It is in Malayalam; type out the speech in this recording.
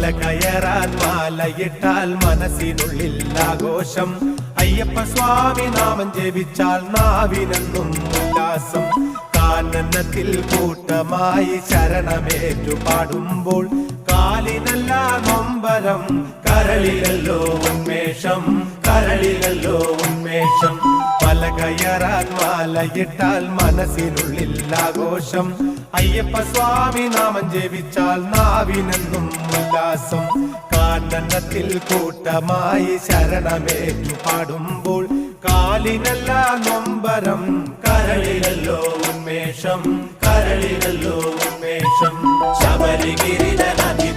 മല കയറാൻ മാലയിട്ടാൽ മനസ്സിനുള്ളിൽ ആഘോഷം. അയ്യപ്പ സ്വാമി നാമം ജപിച്ചാൽ നാവിനെന്നും ഉല്ലാസം. കാനനത്തിൽ കൂട്ടമായി ശരണമേറ്റു പാടുമ്പോൾ കാലിനല്ല നൊമ്പരം, കരളിലല്ലോ ഉന്മേഷം, കരളിലല്ലോ ഉന്മേഷം. മല കയറാൻ മാലയിട്ടാൽ മനസ്സിനുള്ളിൽ ആഘോഷം. അയ്യപ്പ സ്വാമി നാമം ജപിച്ചാൽ നാവിനെന്നും ഉല്ലാസം. കാനനത്തിൽ കൂട്ടമായി ശരണമേറ്റു പാടുമ്പോൾ കാലിനല്ല നൊമ്പരം, കരളിലല്ലോ ഉന്മേഷം, കരളിലല്ലോ ഉന്മേഷം. ശബരിഗിരിധനാഥി